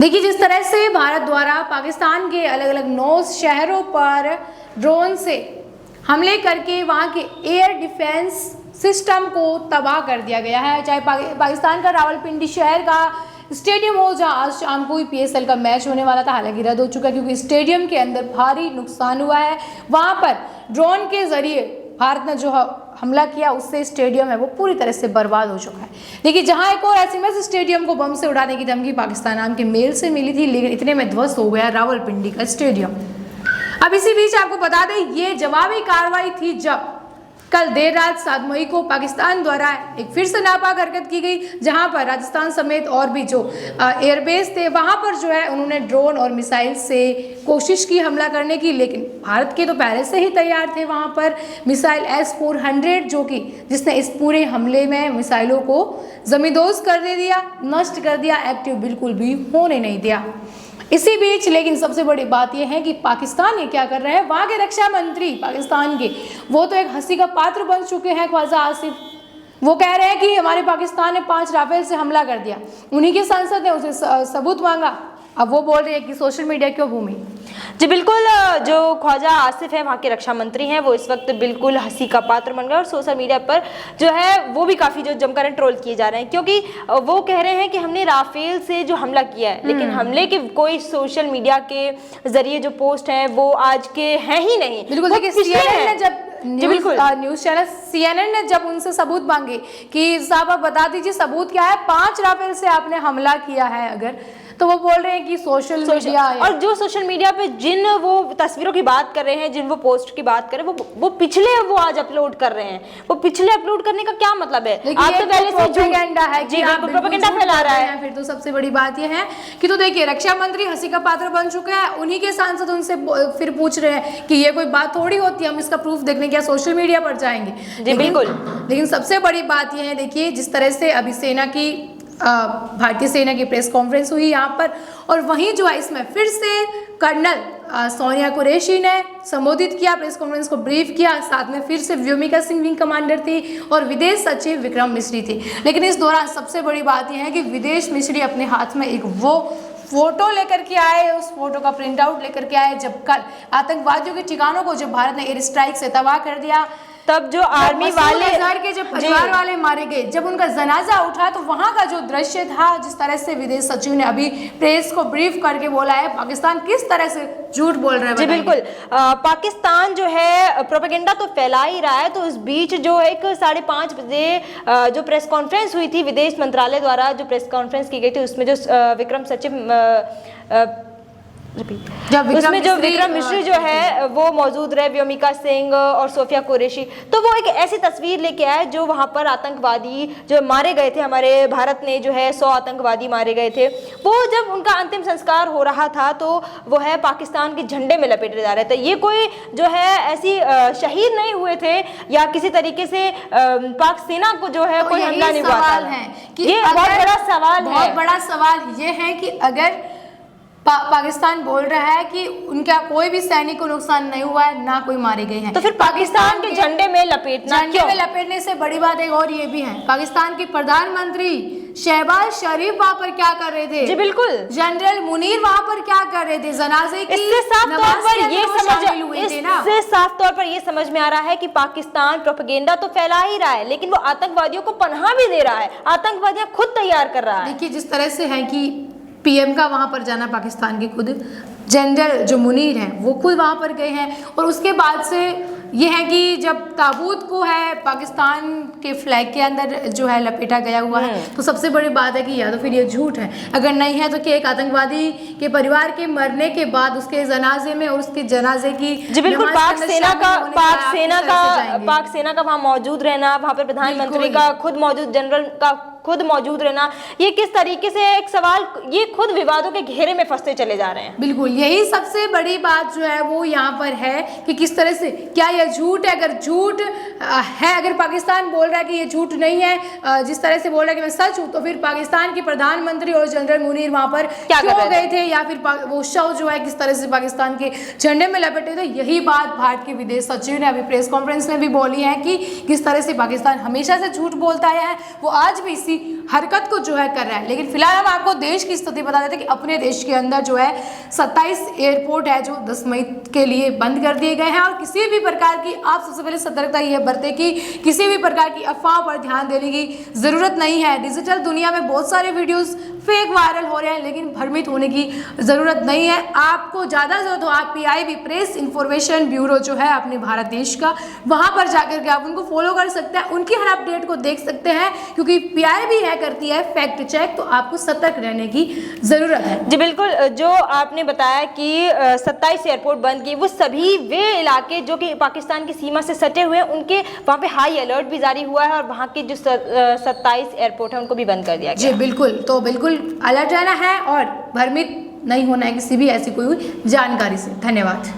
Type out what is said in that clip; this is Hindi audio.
देखिए, जिस तरह से भारत द्वारा पाकिस्तान के अलग अलग 9 शहरों पर ड्रोन से हमले करके वहां के एयर डिफेंस सिस्टम को तबाह कर दिया गया है। चाहे पाकिस्तान का रावलपिंडी शहर का स्टेडियम हो, जहां आज शाम को ही PSL का मैच होने वाला था, हालांकि रद्द हो चुका है क्योंकि स्टेडियम के अंदर भारी नुकसान हुआ है। वहां पर ड्रोन के जरिए भारत ने जो हमला किया, उससे स्टेडियम है वो पूरी तरह से बर्बाद हो चुका है। देखिए, जहां एक और SMS स्टेडियम को बम से उड़ाने की धमकी पाकिस्तान नाम के मेल से मिली थी, लेकिन इतने में ध्वस्त हो गया रावलपिंडी का स्टेडियम। अब इसी बीच आपको बता दें, ये जवाबी कार्रवाई थी जब कल देर रात 7 मई को पाकिस्तान द्वारा एक फिर से नापाक हरकत की गई, जहां पर राजस्थान समेत और भी जो एयरबेस थे वहां पर जो है उन्होंने ड्रोन और मिसाइल से कोशिश की हमला करने की, लेकिन भारत के तो पहले से ही तैयार थे वहां पर मिसाइल S-400 जो कि जिसने इस पूरे हमले में मिसाइलों को जमींदोज कर दे दिया, नष्ट कर दिया, एक्टिव बिल्कुल भी होने नहीं दिया। इसी बीच लेकिन सबसे बड़ी बात यह है कि पाकिस्तान ये क्या कर रहा है, वहाँ के रक्षा मंत्री पाकिस्तान के वो तो एक हंसी का पात्र बन चुके हैं, ख्वाजा आसिफ। वो कह रहे हैं कि हमारे पाकिस्तान ने 5 राफेल से हमला कर दिया, उन्हीं के सांसद ने उसे सबूत मांगा। अब वो बोल रहे हैं कि सोशल मीडिया क्यों भूमि। जी बिल्कुल, जो ख्वाजा आसिफ है वहाँ के रक्षा मंत्री हैं, वो इस वक्त बिल्कुल हंसी का पात्र बन गए और सोशल मीडिया पर जो है वो भी काफ़ी जो जमकर ट्रोल किए जा रहे हैं, क्योंकि वो कह रहे हैं कि हमने राफेल से जो हमला किया है, लेकिन हमले के कोई सोशल मीडिया के जरिए जो पोस्ट हैं वो आज के हैं ही नहीं। बिल्कुल, न्यूज़ चैनल CNN ने जब उनसे सबूत मांगे कि साहब आप बता दीजिए सबूत क्या है, 5 राफेल से आपने हमला किया है अगर, तो वो बोल रहे हैं कि सोशल मीडिया और जो सोशल मीडिया पे जिन वो तस्वीरों की बात कर रहे हैं, जिन वो पोस्ट की बात कर रहे हैं, वो पिछले वो आज अपलोड कर रहे हैं। वो पिछले अपलोड करने का क्या मतलब है? आप तो पहले से प्रोपेगेंडा है कि आप प्रोपेगेंडा फैला रहा है। फिर तो सबसे बड़ी बात ये है कि तो देखिए, रक्षा मंत्री हंसी का पात्र बन चुके हैं, उन्हीं के सांसद उनसे फिर पूछ रहे हैं कि ये कोई बात थोड़ी होती है, हम इसका प्रूफ देखने क्या सोशल मीडिया पर जाएंगे। जी बिल्कुल, लेकिन सबसे बड़ी बात यह है, देखिए जिस तरह से अभी सेना की भारतीय सेना की प्रेस कॉन्फ्रेंस हुई यहाँ पर, और वहीं जो है इसमें फिर से कर्नल सोनिया कुरैशी ने संबोधित किया, प्रेस कॉन्फ्रेंस को ब्रीफ किया, साथ में फिर से व्योमिका सिंह विंग कमांडर थी और विदेश सचिव विक्रम मिश्री थी। लेकिन इस दौरान सबसे बड़ी बात यह है कि विदेश मिश्री अपने हाथ में एक वो फोटो लेकर के आए, उस फोटो का प्रिंट आउट लेकर के आए जब कल आतंकवादियों के ठिकानों को जब भारत ने एयर स्ट्राइक से तबाह कर दिया, तब जो आर्मी वाले के जब परिवार वाले मारे गए, जब उनका जनाजा उठा, तो वहां का जो दृश्य था, जिस तरह से विदेश सचिव ने अभी प्रेस को ब्रीफ करके बोला है, पाकिस्तान किस तरह से झूठ बोल रहा है। जी बिल्कुल, पाकिस्तान जो है प्रोपेगेंडा तो फैला ही रहा है। तो इस बीच जो एक 5:30 बजे जो प्रेस कॉन्फ्रेंस हुई थी, विदेश मंत्रालय द्वारा जो प्रेस कॉन्फ्रेंस की गई थी, उसमें जो विक्रम सचिव उसमें जो विक्रम मिश्री जो है वो मौजूद रहे, व्योमिका सिंह और सोफिया कुरैशी, तो वो एक ऐसी तस्वीर लेके आए जो वहाँ पर आतंकवादी जो मारे गए थे, हमारे भारत ने जो है 100 आतंकवादी मारे गए थे, वो जब उनका अंतिम संस्कार हो रहा था तो वो है पाकिस्तान के झंडे में लपेटे जा रहे थे। ये कोई जो है ऐसी शहीद नहीं हुए थे या किसी तरीके से पाक सेना को जो है कोई हमला नहीं हुआ था। ये बहुत बड़ा सवाल है। बहुत बड़ा सवाल ये है कि अगर पाकिस्तान बोल रहा है कि उनका कोई भी सैनिक को नुकसान नहीं हुआ है, ना कोई मारे गए हैं, तो फिर पाकिस्तान के झंडे में लपेटना क्यों? में लपेटने से बड़ी बात एक और ये भी है, पाकिस्तान के प्रधानमंत्री शहबाज शरीफ वहाँ पर क्या कर रहे थे? जी बिल्कुल, जनरल मुनीर वहाँ पर क्या कर रहे थे? जनाजे की इससे साफ तौर पर ये समझ में आ रहा है कि पाकिस्तान प्रोपेगेंडा तो फैला ही रहा है, लेकिन वो आतंकवादियों को पनाह भी दे रहा है, आतंकवादियां खुद तैयार कर रहा है। देखिए, जिस तरह से है कि PM का वहाँ पर जाना, पाकिस्तान के खुद जनरल जो मुनीर हैं वो खुद वहाँ पर गए हैं, और उसके बाद से ये है कि जब ताबूत को है पाकिस्तान के फ्लैग के अंदर जो है लपेटा गया हुआ है, तो सबसे बड़ी बात है कि या तो फिर ये झूठ है, अगर नहीं है तो कि एक आतंकवादी के परिवार के मरने के बाद उसके जनाजे में और उसके जनाजे की जी बिल्कुल पाक सेना का वहाँ मौजूद रहना, वहाँ पर प्रधानमंत्री का खुद मौजूद, जनरल का खुद मौजूद रहना, ये किस तरीके से एक सवाल, ये खुद विवादों के घेरे में फंसते चले जा रहे हैं। बिल्कुल, यही सबसे बड़ी बात जो है वो यहाँ पर है कि किस तरह से क्या यह झूठ है। अगर झूठ है, अगर पाकिस्तान बोल रहा है कि ये झूठ नहीं है, जिस तरह से बोल रहा है कि मैं सच हूँ, तो फिर पाकिस्तान के प्रधानमंत्री और जनरल मुनीर वहाँ पर क्यों गए थे, या फिर वो शव जो है किस तरह से पाकिस्तान के झंडे में लपेटे थे। यही बात भारत के विदेश सचिव ने अभी प्रेस कॉन्फ्रेंस में भी बोली है कि किस तरह से पाकिस्तान हमेशा से झूठ बोलता आया है, वो आज भी इसी हरकत को जो है कर रहा है। लेकिन फिलहाल हम आपको देश की स्थिति बता देते हैं कि अपने देश के अंदर जो है 27 एयरपोर्ट है जो 10 मई के लिए बंद कर दिए गए हैं। और किसी भी प्रकार की आप सबसे पहले सतर्कता यह बरतें कि किसी भी प्रकार की अफवाह पर ध्यान देने की ज़रूरत नहीं है। डिजिटल दुनिया में बहुत सारे वीडियोस फेक वायरल हो रहे हैं, लेकिन भ्रमित होने की ज़रूरत नहीं है। आपको ज़्यादा से ज़्यादा आप PIB प्रेस इंफॉर्मेशन ब्यूरो जो है अपने भारत देश का, वहाँ पर जाकर के आप उनको फॉलो कर सकते हैं, उनकी हर अपडेट को देख सकते हैं, क्योंकि PIB है करती है फैक्ट चेक, तो आपको सतर्क रहने की ज़रूरत है। जी बिल्कुल, जो आपने बताया कि 27 एयरपोर्ट बंद किए, वो सभी वे इलाके जो कि पाकिस्तान की सीमा से सटे हुए हैं, उनके वहाँ पे हाई अलर्ट भी जारी हुआ है और वहाँ के जो 27 एयरपोर्ट है उनको भी बंद कर दिया गया। जी बिल्कुल, तो बिल्कुल अलर्ट रहना है और भ्रमित नहीं होना है किसी भी ऐसी कोई जानकारी से। धन्यवाद।